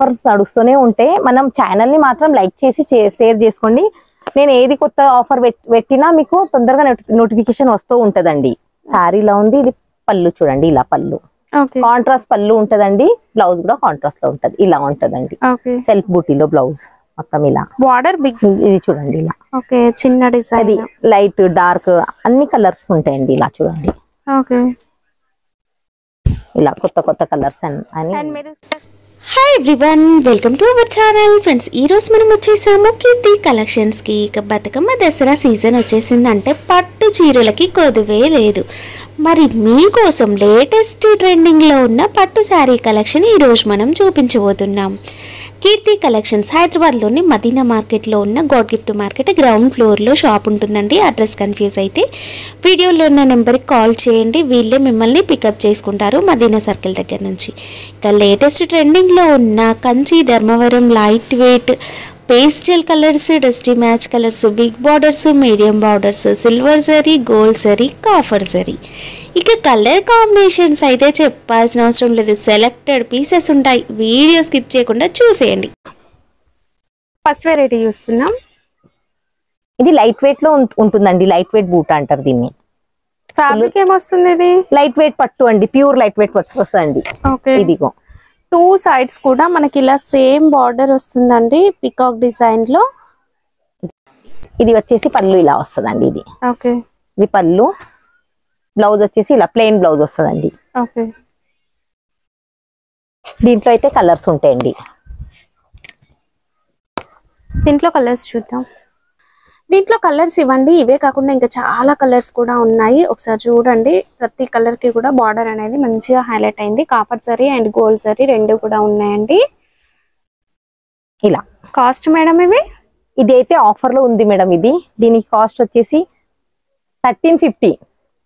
Offers నడుస్తూనే ఉంటే మనం ఛానల్ ని మాత్రం లైక్ చేసి షేర్ చేసుకోండి. నేను ఏది కొత్త ఆఫర్ పెట్టినా మీకు తొందరగా నోటిఫికేషన్ వస్తూ ఉంటదండి. శారీలో ఉంది, ఇది పళ్ళు చూడండి, ఇలా పళ్ళు కాంట్రాస్ట్ పళ్ళు ఉంటదండి. బ్లౌజ్ కూడా కాంట్రాస్ట్ లో ఉంటది, ఇలా ఉంటదండి. సెల్ఫ్ బూటీలో బ్లౌజ్ మొత్తం ఇలా బార్డర్ బిగ్, ఇది చూడండి ఇలా చిన్న డిజైన్, అది లైట్ డార్క్ అన్ని కలర్స్ ఉంటాయండి. ఇలా చూడండి, ఇలా కొత్త కొత్త కలర్స్ అని. Hi everyone, welcome to our channel. Friends, ఈరోజు మనం వచ్చేసాము కీర్తి కలెక్షన్స్కి. ఇక బతుకమ్మ దసరా సీజన్ వచ్చేసిందంటే పట్టు చీరలకి కొదువే లేదు. మరి మీకోసం లేటెస్ట్ ట్రెండింగ్లో ఉన్న పట్టు శారీ కలెక్షన్ ఈరోజు మనం చూపించబోతున్నాం. కీర్తి కలెక్షన్స్ హైదరాబాద్లోని మదీనా మార్కెట్లో ఉన్న గాడ్ గిఫ్ట్ మార్కెట్ గ్రౌండ్ ఫ్లోర్లో షాప్ ఉంటుందండి. అడ్రస్ కన్ఫ్యూజ్ అయితే వీడియోలో ఉన్న నెంబర్కి కాల్ చేయండి, వీళ్ళే మిమ్మల్ని పికప్ చేసుకుంటారు మదీనా సర్కిల్ దగ్గర నుంచి. ఇక లేటెస్ట్ ట్రెండింగ్లో ఉన్న Kanchi, Dharmavaram, light weight, pastel colours, dusty match colours, big borders, medium borders, silver zari, gold zari, copper zari. ఇక కలర్ కాంబినేషన్స్ అయితే చెప్పాల్సిన అవసరం లేదు, సెలెక్టెడ్ పీసెస్ ఉంటాయి. వీడియో స్కిప్ చేయకుండా చూసేయండి. ఫస్ట్ వెరైటీ చూస్తున్నాం. ఇది లైట్ వెయిట్ లో ఉంటుందండి. లైట్ వెయిట్ బూట్ అంటారు దీన్ని. ఫ్యాబ్రిక్ ఏమొస్తుంది? ఇది లైట్ వెయిట్ పట్టు అండి, ప్యూర్ లైట్ వెయిట్ పట్టు వస్తుందండి. ఇదిగో టూ సైడ్స్ కూడా మనకి ఇలా సేమ్ బార్డర్ వస్తుందండి, పికాక్ డిజైన్ లో. ఇది వచ్చేసి పళ్ళు ఇలా వస్తుందండి. ఇది పళ్ళు. బ్లౌజ్ వచ్చేసి ఇలా ప్లెయిన్ బ్లౌజ్ వస్తుందండి. దీంట్లో అయితే కలర్స్ ఉంటాయండి. దీంట్లో కలర్స్ చూద్దాం. దీంట్లో కలర్స్ ఇవ్వండి, ఇవే కాకుండా ఇంకా చాలా కలర్స్ కూడా ఉన్నాయి. ఒకసారి చూడండి, ప్రతి కలర్ కి కూడా బార్డర్ అనేది మంచిగా హైలైట్ అయింది. Copper zari and gold zari రెండు కూడా ఉన్నాయండి. ఇలా కాస్ట్ మేడం ఇది అయితే ఆఫర్ లో ఉంది మేడం. ఇది దీనికి కాస్ట్ వచ్చేసి 1350,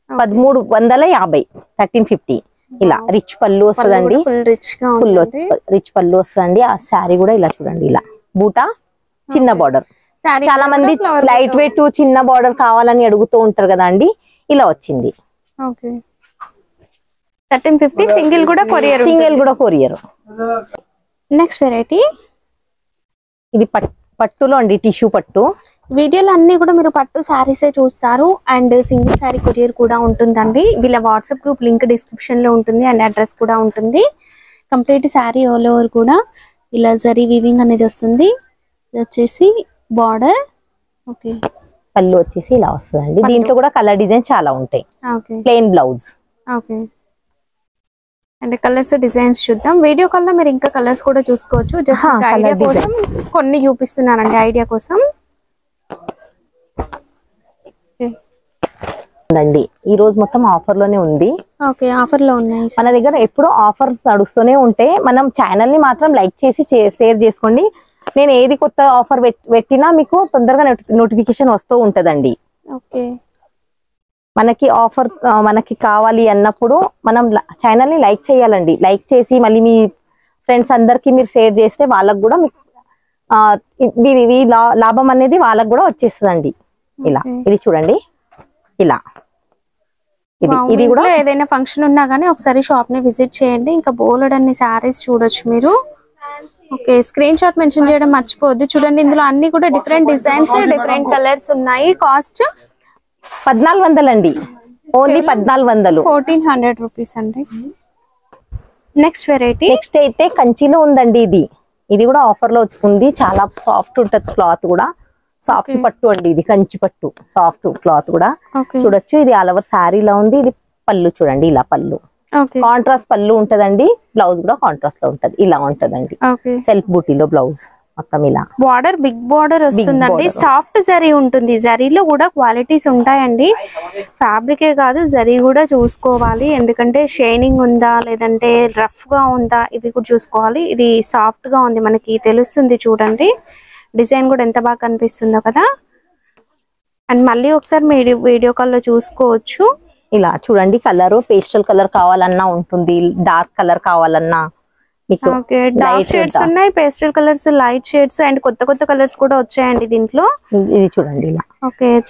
1350, 1350. ఇలా రిచ్ పళ్ళు వస్తుందండి, ఫుల్ రిచ్ గా రిచ్ పళ్ళు వస్తుందండి. ఆ శారీ కూడా ఇలా చూడండి, ఇలా బూటా చిన్న బార్డర్. చాలా మంది లైట్ వెయిట్ చిన్న బార్డర్ కావాలని అడుగుతూ ఉంటారు కదా అండి, ఇలా వచ్చింది. 1350. సింగిల్ కూడా కొరియర్. నెక్స్ట్ వెరైటీ ఇది పట్టులో అండి, టిష్యూ పట్టు. వీడియోలో అన్ని కూడా మీరు పట్టు శారీసే చూస్తారు అండ్ సింగిల్ శారీ కొరియర్ కూడా ఉంటుందండి. వీళ్ళ వాట్సాప్ గ్రూప్ లింక్ డిస్క్రిప్షన్ లో ఉంటుంది అండ్ అడ్రస్ కూడా ఉంటుంది. కంప్లీట్ శారీ ఆల్ ఓవర్ కూడా ఇలా జరీ వీవింగ్ అనేది వస్తుంది. ఇది వచ్చేసి బార్డర్. పళ్ళు వచ్చేసి ఇలా వస్తుందండి. దీంట్లో కూడా కలర్ డిజైన్ చాలా ఉంటాయి. Plain blouse. And colours designs చూద్దాం. వీడియో కాల్ లో మీరు ఇంకా కలర్స్ కూడా చూసుకోవచ్చు. జస్ట్ ఐడియా కోసం కొన్ని చూపిస్తున్నానండి, ఐడియా కోసం. ఈ రోజు మొత్తం ఆఫర్ లోనే ఉంది. ఆఫర్ లో ఉన్నాయి మన దగ్గర. ఎప్పుడు ఆఫర్స్ నడుస్తూనే ఉంటే మనం ఛానల్ ని మాత్రం లైక్ చేసి షేర్ చేసుకోండి. నేను ఏది కొత్త ఆఫర్ పెట్టినా మీకు తొందరగా నోటిఫికేషన్ వస్తూ ఉంటదండి. మనకి ఆఫర్ మనకి కావాలి అన్నప్పుడు మనం ఛానల్ ని లైక్ చేయాలండి. లైక్ చేసి మళ్ళీ మీ ఫ్రెండ్స్ అందరికి మీరు షేర్ చేస్తే వాళ్ళకు కూడా లాభం అనేది వాళ్ళకు కూడా వచ్చేస్తుందండి. ఇలా ఇది చూడండి, ఇలా ఇది కూడా ఏదైనా ఫంక్షన్ ఉన్నా గానీ ఒకసారి షాప్ ని విజిట్ చేయండి. ఇంకా బోలెడ్ అన్ని శారీస్ చూడొచ్చు మీరు. స్క్రీన్ షాట్ మెన్షన్ చేయడం మర్చిపోవద్దు. చూడండి, ఇందులో అన్ని కూడా డిఫరెంట్ డిజైన్స్, డిఫరెంట్ కలర్స్ ఉన్నాయి. కాస్ట్ 1400 అండి, ఓన్లీ 1400. 1400 రూపీస్ అండి. Next variety. నెక్స్ట్ అయితే కంచిలో ఉందండి. ఇది కూడా ఆఫర్ లో ఉంది. చాలా సాఫ్ట్ ఉంటది క్లాత్ కూడా. సాఫ్ట్ పట్టు అండి, ఇది కంచి పట్టు. సాఫ్ట్ క్లాత్ కూడా చూడొచ్చు. ఇది ఆల్ ఓవర్ శారీలో ఉంది. ఇది పళ్ళు చూడండి, ఇలా పళ్ళు కాంట్రాస్ట్ పళ్ళు ఉంటదండి. బ్లౌజ్ కూడా కాంట్రాస్ట్ లో ఉంటది, ఇలా ఉంటదండి. సెల్ఫ్ బూటీలో బ్లౌజ్ మొత్తం ఇలా. బార్డర్ బిగ్ బార్డర్ వస్తుందండి. సాఫ్ట్ జరీ ఉంటుంది. జరీలో కూడా క్వాలిటీస్ ఉంటాయండి. ఫ్యాబ్రికే కాదు, జరీ కూడా చూసుకోవాలి. ఎందుకంటే షైనింగ్ ఉందా లేదంటే రఫ్ గా ఉందా ఇవి కూడా చూసుకోవాలి. ఇది సాఫ్ట్ గా ఉంది, మనకి తెలుస్తుంది. చూడండి డిజైన్ కూడా ఎంత బాగా కనిపిస్తుందో కదా. అండ్ మళ్ళీ ఒకసారి వీడియో కాల్ లో చూసుకోవచ్చు. ఇలా చూడండి, కలర్ పేస్టల్ కలర్ కావాలన్నా ఉంటుంది, డార్క్ కలర్ కావాలన్నా మీకు. డార్క్ షేడ్స్ ఉన్నాయి, pastel colours, light shades and కొత్త కొత్త కలర్స్ కూడా వచ్చాయండి దీంట్లో. ఇది చూడండి ఇలా.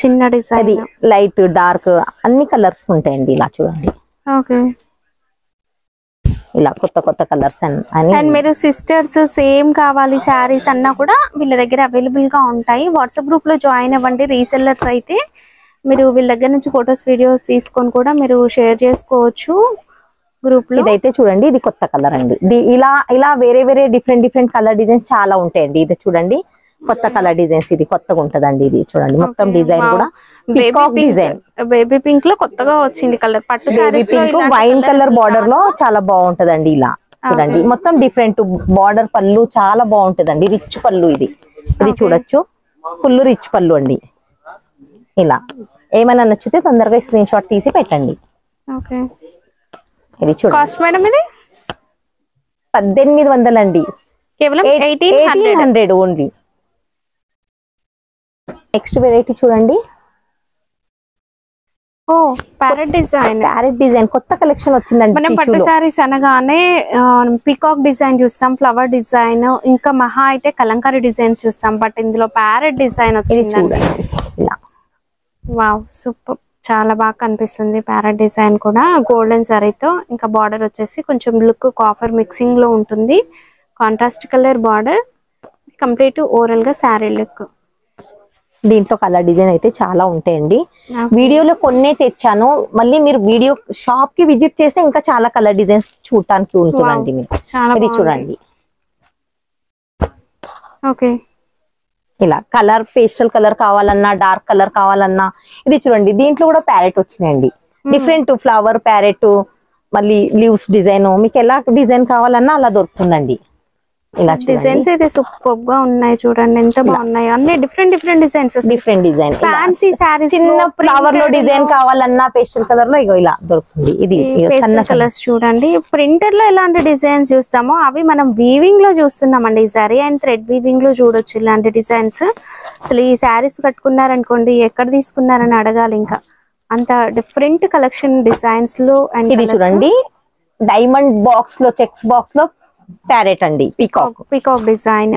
చిన్న డిజైన్, లైట్ డార్క్ అన్ని కలర్స్ ఉంటాయండి. ఇలా చూడండి, ఇలా కొత్త కొత్త కలర్స్ అని అండ్ మీరు సిస్టర్స్ సేమ్ కావాలి శారీస్ అన్నా కూడా వీళ్ళ దగ్గర అవైలబుల్ గా ఉంటాయి. వాట్సాప్ గ్రూప్ లో జాయిన్ అవ్వండి. రీసెల్లర్స్ అయితే మీరు వీళ్ళ దగ్గర నుంచి ఫొటోస్ వీడియోస్ తీసుకొని కూడా మీరు షేర్ చేసుకోవచ్చు గ్రూప్ లో. ఇదైతే చూడండి, ఇది కొత్త కలర్ అండి. ఇలా ఇలా వేరే వేరే డిఫరెంట్ కలర్ డిజైన్స్ చాలా ఉంటాయండి. ఇది చూడండి కొత్త కలర్ డిజైన్స్, ఇది కొత్తగా ఉంటదండి. ఇది చూడండి మొత్తం డిజైన్ కూడా పీకాక్ డిజైన్, బేబీ పింక్ లో కొత్తగా వచ్చింది కలర్. పట్టు సారీస్ లో పింక్ వైన్ కలర్ బార్డర్ లో చాలా బాగుంటదండి. ఇలా చూడండి మొత్తం డిఫరెంట్ బార్డర్, పళ్ళు చాలా బాగుంటదండి. రిచ్ పళ్ళు ఇది చూడొచ్చు, ఫుల్ రిచ్ పళ్ళు అండి. ఇలా ఏమైనా నచ్చితే తొందరగా స్క్రీన్ షాట్ తీసి పెట్టండి. ఓకే, ఇది చూడండి. కాస్ట్ మేడం ఇది 1800 అండి, కేవలం 1800 ఓన్లీ. నెక్స్ట్ వెరైటీ చూడండి. ఓ ప్యారెట్ డిజైన్, ప్యారెట్ డిజైన్ కొత్త కలెక్షన్ వచ్చిందండి. మనం పట్టు సారీస్ అనగానే పీకాక్ డిజైన్ చూస్తాం, ఫ్లవర్ డిజైన్, ఇంకా మహా అయితే కలంకారీ డిజైన్స్ చూస్తాం. బట్ ఇందులో ప్యారెట్ డిజైన్ వచ్చిందండి. వావ్ సూపర్, చాలా బాగా కనిపిస్తుంది. ప్యారెట్ డిజైన్ కూడా గోల్డెన్ సారీతో, ఇంకా బార్డర్ వచ్చేసి కొంచెం లుక్ కాఫర్ మిక్సింగ్ లో ఉంటుంది. Contrast colour border, complete overall గా శారీ లుక్. దీంట్లో కలర్ డిజైన్ అయితే చాలా ఉంటాయండి. వీడియోలో కొన్నే తెచ్చాను, మళ్ళీ మీరు వీడియో షాప్ కి విజిట్ చేస్తే ఇంకా చాలా కలర్ డిజైన్స్ చూడటానికి ఉంటుందండి. మీరు ఇది చూడండి. ఓకే, ఇలా కలర్ పేస్టల్ కలర్ కావాలన్నా, డార్క్ కలర్ కావాలన్నా ఇది చూడండి. దీంట్లో కూడా ప్యారెట్ వచ్చినాయండి, డిఫరెంట్ ఫ్లవర్ ప్యారెట్, మళ్ళీ లీవ్స్ డిజైన్, మీకు ఎలా డిజైన్ కావాలన్నా అలా దొరుకుతుందండి. ఇలా డిజైన్స్ అయితే సూపర్ గా ఉన్నాయి. చూడండి ఎంత బాగున్నాయి, అన్ని different designs, different design. Fancy saris, చిన్న ఫ్లవర్ లో డిజైన్ కావాలన్నా పేస్టల్ కలర్ లో ఇలా దొరుకుతుంది. ఇది పేస్టల్ కలర్స్ చూడండి. ప్రింటర్ లో ఎలాంటి డిజైన్స్ చూస్తామో అవి మనం వీవింగ్ లో చూస్తున్నామండి. జరీ అండ్ థ్రెడ్ వీవింగ్ లో చూడొచ్చు ఇలాంటి డిజైన్స్. అసలు ఈ శారీస్ కట్టుకున్నారనుకోండి ఎక్కడ తీసుకున్నారని అడగాలి. ఇంకా అంత డిఫరెంట్ కలెక్షన్ డిజైన్స్ లో. అండ్ ఇది చూడండి డైమండ్ బాక్స్ లో, చెక్స్ బాక్స్ లో ప్యారెట్ అండి, peacock design,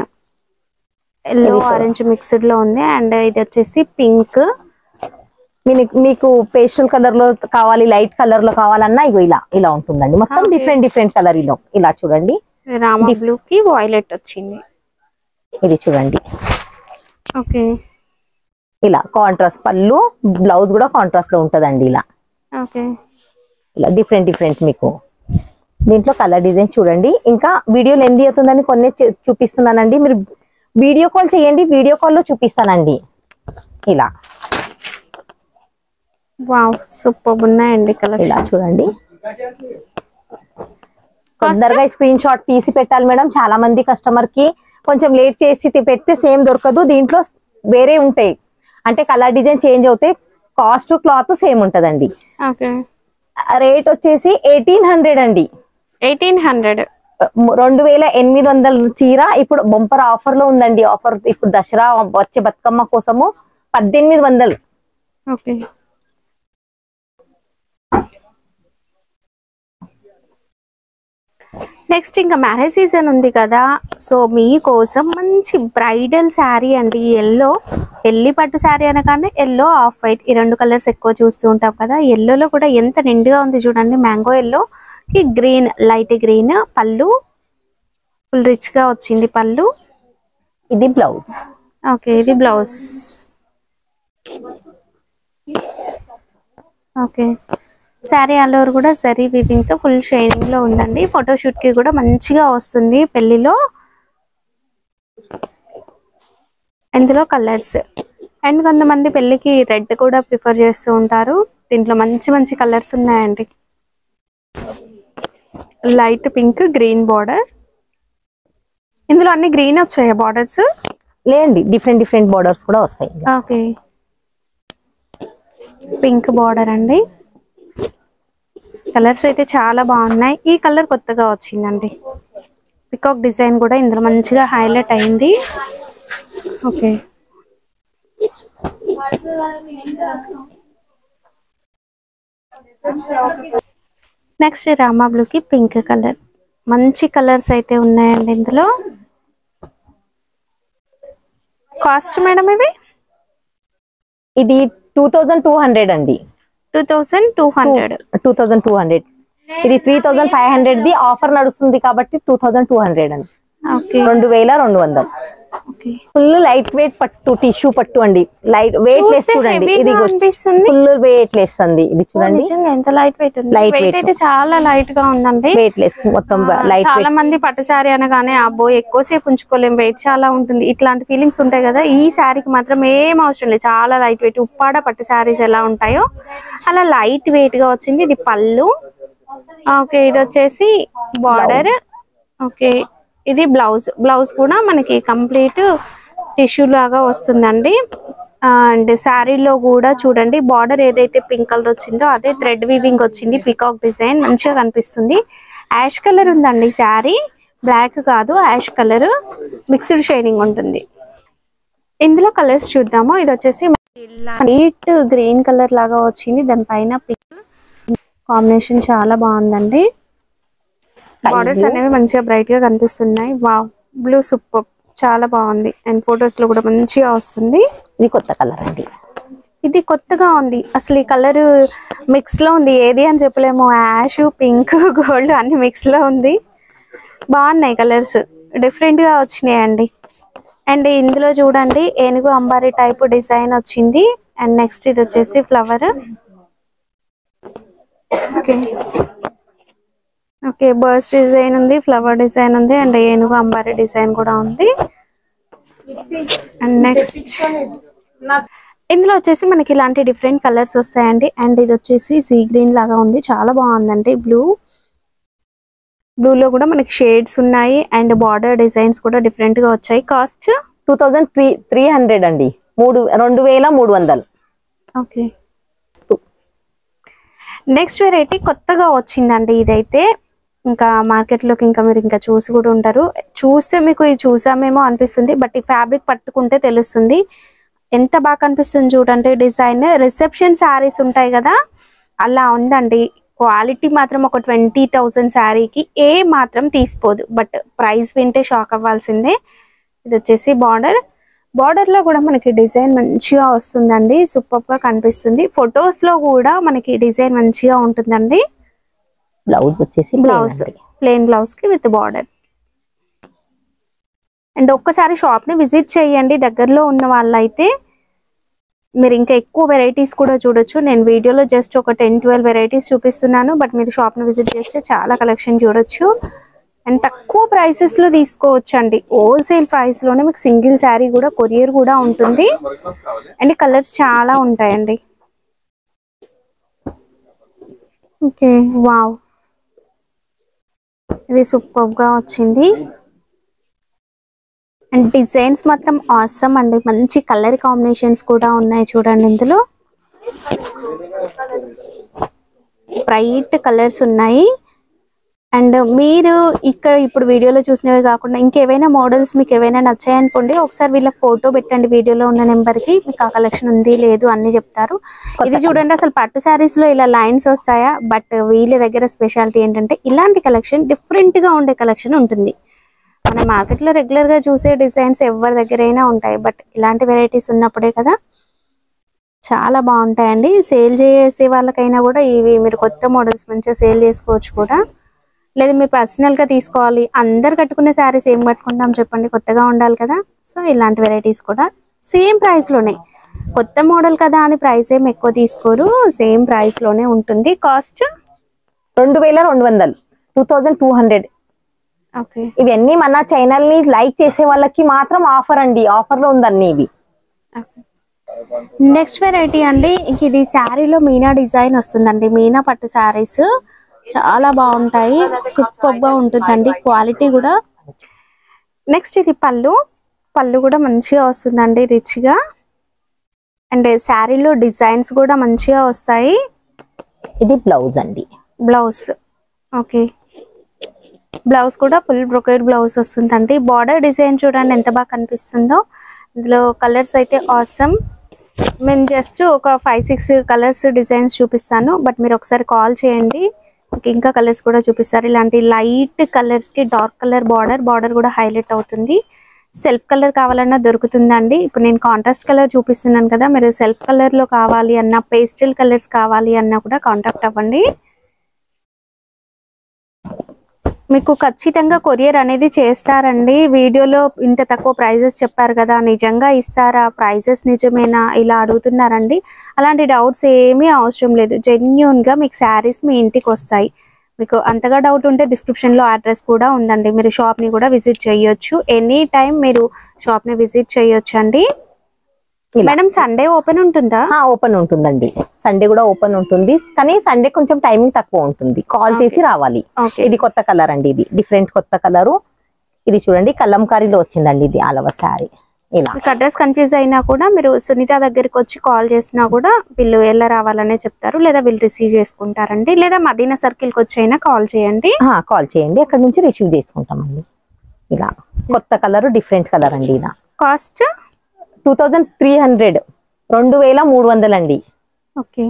yellow orange mixed లో ఉంది. అండ్ ఇది వచ్చేసి పింక్. మీకు పేస్టల్ కలర్ లో కావాలి, లైట్ కలర్ లో కావాలన్నా ఇగో ఇలా ఉంటుందండి. మొత్తం డిఫరెంట్ కలర్. ఇలా చూడండి, రామా బ్లూ కి వైలెట్ వచ్చింది. ఇది చూడండి. ఓకే, ఇలా కాంట్రాస్ట్ పళ్ళు, బ్లౌజ్ కూడా కాంట్రాస్ట్ లో ఉంటదండి. ఇలా డిఫరెంట్ మీకు దీంట్లో కలర్ డిజైన్ చూడండి. ఇంకా వీడియో లెంత్ అవుతుందని కొన్ని చూపిస్తున్నానండి. మీరు వీడియో కాల్ చేయండి, వీడియో కాల్ లో చూపిస్తానండి. ఇలా వావ్ సూపర్ ఉన్నాయండి కలర్. ఇలా చూడండి, తొందరగా స్క్రీన్ షాట్ తీసి పెట్టాలి మేడం. చాలా మంది కస్టమర్ కి కొంచెం లేట్ చేసి పెడితే సేమ్ దొరకదు. దీంట్లో వేరే ఉంటాయి, అంటే కలర్ డిజైన్ చేంజ్ అవుతాయి, కాస్ట్ క్లాత్ సేమ్ ఉంటదండి. రేట్ వచ్చేసి 1800 అండి. 1800, 2800 చీర ఇప్పుడు బంపర్ ఆఫర్ లో ఉందండి. ఆఫర్ ఇప్పుడు దసరా వచ్చే బతుకమ్మ కోసము 1800. ఓకే, నెక్స్ట్ ఇంకా మ్యారేజ్ సీజన్ ఉంది కదా, సో మీకోసం మంచి బ్రైడల్ శారీ అండి. ఎల్లో, పెళ్లి పట్టు శారీ అనగానే ఎల్లో, ఆఫ్ వైట్, ఈ రెండు కలర్స్ ఎక్కువ చూస్తూ ఉంటాం కదా. ఎల్లోలో కూడా ఎంత నిండుగా ఉంది చూడండి. మ్యాంగో ఎల్లో కి గ్రీన్, లైట్ గ్రీన్, పళ్ళు ఫుల్ రిచ్ గా వచ్చింది పళ్ళు. ఇది బ్లౌజ్. ఓకే, ఇది blouse. Okay, sari all over కూడా జరీ వీవింగ్ తో ఫుల్ షైనింగ్ లో ఉందండి. ఫోటోషూట్ కి కూడా మంచిగా వస్తుంది పెళ్లిలో. ఇందులో కలర్స్, అండ్ కొంతమంది పెళ్లికి రెడ్ కూడా ప్రిఫర్ చేస్తూ ఉంటారు. దీంట్లో మంచి కలర్స్ ఉన్నాయండి. Light pink, green border. ఇందులో అన్ని గ్రీన్ వచ్చాయి బార్డర్స్ లేండి, డిఫరెంట్ బార్డర్స్ కూడా వస్తాయి. ఓకే, పింక్ బార్డర్ అండి. కలర్స్ అయితే చాలా బాగున్నాయి. ఈ కలర్ కొత్తగా వచ్చిందండి. పికాక్ డిజైన్ కూడా ఇందులో మంచిగా హైలైట్ అయింది. ఓకే, నెక్స్ట్ రామా బ్లూ కి పింక్ కలర్. మంచి కలర్స్ అయితే ఉన్నాయండి ఇందులో. కాస్ట్ మేడం ఇది 2200 అండి. 2200. 2200. ఇది 3500 ది ఆఫర్ నడుస్తుంది కాబట్టి 2200 అండి. Okay 2200. Okay full light weight పట్టు, టిష్యూ పట్టు అండి. లైట్ వెయిట్ లెస్ చూస్తే చూడండి, heavy ఇది గా అనిపిస్తుంది. ఫుల్ వెయిట్ లెస్ అండి. ఇది చూడండి నిజంగా ఎంత లైట్ వెయిట్ ఉంది. Light weight weight. అయితే చాలా లైట్ గా ఉందండి. వెయిట్ లెస్ మొత్తం లైట్ చాలా వెయిట్. మంది పట్టు శారీ అనగానే అబ్బో ఎక్కువసేపు ఉంచుకోలేం, వెయిట్ చాలా ఉంటుంది, ఇట్లాంటి ఫీలింగ్స్ ఉంటాయి కదా. ఈ శారీకి మాత్రం ఏం అవసరం లేదు, చాలా లైట్ వెయిట్. ఉప్పాడ పట్టు శారీస్ ఎలా ఉంటాయో అలా లైట్ వెయిట్ గా వచ్చింది. ఇది పళ్ళు. ఓకే ఇది వచ్చేసి బార్డర్. ఓకే ఇది బ్లౌజ్. బ్లౌజ్ కూడా మనకి కంప్లీట్ టిష్యూ లాగా వస్తుందండి. అండ్ శారీలో కూడా చూడండి బార్డర్ ఏదైతే పింక్ కలర్ వచ్చిందో అదే థ్రెడ్ వీవింగ్ వచ్చింది. పికాక్ డిజైన్ మంచిగా కనిపిస్తుంది. యాష్ కలర్ ఉందండి శారీ, బ్లాక్ కాదు యాష్ కలర్, మిక్స్డ్ షైనింగ్ ఉంటుంది. ఇందులో కలర్స్ చూద్దాము. ఇది వచ్చేసి లైట్ గ్రీన్ కలర్ లాగా వచ్చింది, దానిపైన పింక్ కాంబినేషన్ చాలా బాగుందండి. బార్డర్స్ అనేవి మంచిగా బ్రైట్ గా కనిపిస్తున్నాయి. వావ్ బ్లూ సూపర్, చాలా బాగుంది. అండ్ ఫొటోస్ లో కూడా మంచిగా వస్తుంది. ఇది కొత్త కలర్ అండి. ఇది కొత్తగా ఉంది, అసలు ఈ కలర్ మిక్స్ లో ఉంది, ఏది అని చెప్పలేము. యాష్, పింక్, గోల్డ్ అన్ని మిక్స్ లో ఉంది. బాగున్నాయి కలర్స్, డిఫరెంట్ గా వచ్చినాయండి. అండ్ ఇందులో చూడండి ఏనుగు అంబారీ టైప్ డిజైన్ వచ్చింది. అండ్ నెక్స్ట్ ఇది వచ్చేసి flower. Okay okay birds design ఉంది, ఫ్లవర్ డిజైన్ ఉంది, అండ్ ఏనుగు అంబారీ డిజైన్ కూడా ఉంది. అండ్ నెక్స్ట్ ఇందులో వచ్చేసి మనకి ఇలాంటి డిఫరెంట్ కలర్స్ వస్తాయండి. అండ్ ఇది వచ్చేసి సీ గ్రీన్ లాగా ఉంది, చాలా బాగుందండి. బ్లూలో కూడా మనకి షేడ్స్ ఉన్నాయి. అండ్ బార్డర్ డిజైన్స్ కూడా డిఫరెంట్ గా వచ్చాయి. కాస్ట్ 2300 అండి. 2300. ఓకే నెక్స్ట్ వెరైటీ కొత్తగా వచ్చిందండి. ఇదైతే ఇంకా మార్కెట్లోకి ఇంకా మీరు ఇంకా చూసి కూడా ఉంటారు. చూస్తే మీకు ఇది చూసామేమో అనిపిస్తుంది, బట్ ఈ ఫ్యాబ్రిక్ పట్టుకుంటే తెలుస్తుంది ఎంత బాగా కనిపిస్తుంది. చూడండి డిజైన్, రిసెప్షన్ శారీస్ ఉంటాయి కదా అలా ఉందండి. క్వాలిటీ మాత్రం ఒక 20,000 శారీకి ఏ మాత్రం తీసిపోదు, బట్ ప్రైస్ వింటే షాక్ అవ్వాల్సిందే. ఇది వచ్చేసి బార్డర్. బార్డర్ లో కూడా మనకి డిజైన్ మంచిగా వస్తుందండి, సూపర్ గా కనిపిస్తుంది. ఫొటోస్ లో కూడా మనకి డిజైన్ మంచిగా ఉంటుందండి. బ్లౌజ్ వచ్చేసి బ్లౌజ్ ప్లెయిన్ బ్లౌజ్ కి విత్ బార్డర్. అండ్ ఒక్కసారి షాప్ ని విజిట్ చేయండి దగ్గరలో ఉన్న వాళ్ళైతే. మీరు ఇంకా ఎక్కువ వెరైటీస్ కూడా చూడొచ్చు. నేను వీడియోలో జస్ట్ ఒక 10-12 వెరైటీస్ చూపిస్తున్నాను, బట్ మీరు షాప్ ని విజిట్ చేస్తే చాలా కలెక్షన్ చూడొచ్చు. అండ్ తక్కువ ప్రైసెస్ లో తీసుకోవచ్చు అండి. హోల్సేల్ ప్రైస్ లోనే మీకు సింగిల్ శారీ కూడా కొరియర్ కూడా ఉంటుంది. అండ్ కలర్స్ చాలా ఉంటాయండి. ఓకే వావ్ ఇది సూపర్ గా వచ్చింది. అండ్ డిజైన్స్ మాత్రం ఆసమ్ అండి, మంచి కలర్ కాంబినేషన్స్ కూడా ఉన్నాయి చూడండి. ఇందులో బ్రైట్ కలర్స్ ఉన్నాయి. అండ్ మీరు ఇక్కడ ఇప్పుడు వీడియోలో చూసినవి కాకుండా ఇంకేవైనా మోడల్స్ మీకు ఏవైనా నచ్చాయనుకోండి, ఒకసారి వీళ్ళకి ఫోటో పెట్టండి వీడియోలో ఉన్న నెంబర్కి. మీకు ఆ కలెక్షన్ ఉంది లేదు అన్ని చెప్తారు. ఇది చూడండి అసలు పట్టు శారీస్ లో ఇలా లైన్స్ వస్తాయా, బట్ వీళ్ళ దగ్గర స్పెషాలిటీ ఏంటంటే ఇలాంటి కలెక్షన్ డిఫరెంట్ గా ఉండే కలెక్షన్ ఉంటుంది. మన మార్కెట్ లో రెగ్యులర్ గా చూసే డిజైన్స్ ఎవరి దగ్గరైనా ఉంటాయి, బట్ ఇలాంటి వెరైటీస్ ఉన్నప్పుడే కదా చాలా బాగుంటాయండి. సేల్ చేసే వాళ్ళకైనా కూడా ఇవి మీరు కొత్త మోడల్స్ మంచిగా సేల్ చేసుకోవచ్చు కూడా. లేదా మీరు పర్సనల్ గా తీసుకోవాలి, అందరు కట్టుకునే శారీస్ ఏం కట్టుకుంటాం చెప్పండి, కొత్తగా ఉండాలి కదా. సో ఇలాంటి వెరైటీస్ కూడా సేమ్ ప్రైస్ లోనే, కొత్త మోడల్ కదా అని ప్రైస్ ఏం ఎక్కువ తీసుకోరు, సేమ్ ప్రైస్ లోనే ఉంటుంది. కాస్ట్ 2200, 2200. ఓకే ఇవన్నీ మన ఛానల్ ని లైక్ చేసే వాళ్ళకి మాత్రం ఆఫర్ అండి, ఆఫర్ లో ఉందండి ఇవి. నెక్స్ట్ వెరైటీ అండి, ఇది శారీలో మీనా డిజైన్ వస్తుందండి. మీనా పట్టు శారీస్ చాలా బాగుంటాయి, సూపర్ గా ఉంటుందండి క్వాలిటీ కూడా. నెక్స్ట్ ఇది పళ్ళు. పళ్ళు కూడా మంచిగా వస్తుందండి రిచ్ గా. అండ్ శారీలో డిజైన్స్ కూడా మంచిగా వస్తాయి. ఇది బ్లౌజ్ అండి. బ్లౌజ్ ఓకే బ్లౌజ్ కూడా ఫుల్ బ్రొకెట్ బ్లౌజ్ వస్తుందండి. బార్డర్ డిజైన్ చూడండి ఎంత బాగా కనిపిస్తుందో. ఇందులో కలర్స్ అయితే ఆసమ్. మేము జస్ట్ ఒక 5-6 కలర్స్ డిజైన్స్ చూపిస్తాను, బట్ మీరు ఒకసారి కాల్ చేయండి, ఇంకా కలర్స్ కూడా చూపిస్తారు. ఇలాంటి లైట్ కలర్స్ కి డార్క్ కలర్ బార్డర్ కూడా హైలైట్ అవుతుంది. సెల్ఫ్ కలర్ కావాలన్నా దొరుకుతుందండి. ఇప్పుడు నేను కాంట్రాస్ట్ కలర్ చూపిస్తున్నాను కదా, మీరు సెల్ఫ్ కలర్ లో కావాలి అన్నా, పేస్టల్ కలర్స్ కావాలి అన్నా కూడా కాంటాక్ట్ అవ్వండి. మీకు ఖచ్చితంగా కొరియర్ అనేది చేస్తారండి. వీడియోలో ఇంత తక్కువ ప్రైజెస్ చెప్పారు కదా, నిజంగా ఇస్తారా, ప్రైజెస్ నిజమేనా ఇలా అడుగుతున్నారండి. అలాంటి డౌట్స్ ఏమీ అవసరం లేదు. జెన్యూన్గా మీకు శారీస్ మీ ఇంటికి వస్తాయి. మీకు అంతగా డౌట్ ఉంటే డిస్క్రిప్షన్లో అడ్రస్ కూడా ఉందండి, మీరు షాప్ని కూడా విజిట్ చేయొచ్చు. ఎనీ టైం మీరు షాప్ని విజిట్ చేయొచ్చు అండి. మేడం సండే ఓపెన్ ఉంటుందా? ఓపెన్ ఉంటుందండి, సండే కూడా ఓపెన్ ఉంటుంది. కానీ సండే కొంచెం టైమింగ్ తక్కువ ఉంటుంది, కాల్ చేసి రావాలి. ఇది కొత్త కలర్ అండి, ఇది డిఫరెంట్ కొత్త కలరు. ఇది చూడండి కలంకారీలో వచ్చిందండి, ఇది ఆల్ ఓవర్ శారీ. ఇలా అడ్రస్ కన్ఫ్యూజ్ అయినా కూడా మీరు సునీత దగ్గరికి వచ్చి కాల్ చేసినా కూడా వీళ్ళు ఎలా రావాలనే చెప్తారు, లేదా వీళ్ళు రిసీవ్ చేసుకుంటారండి. లేదా మదీనా సర్కిల్కి వచ్చి అయినా కాల్ చేయండి. కాల్ చేయండి, అక్కడ నుంచి రిసీవ్ చేసుకుంటామండి. ఇలా కొత్త కలర్, డిఫరెంట్ కలర్ అండి. ఇలా కాస్ట్ 2300, 2300 అండి. ఓకే,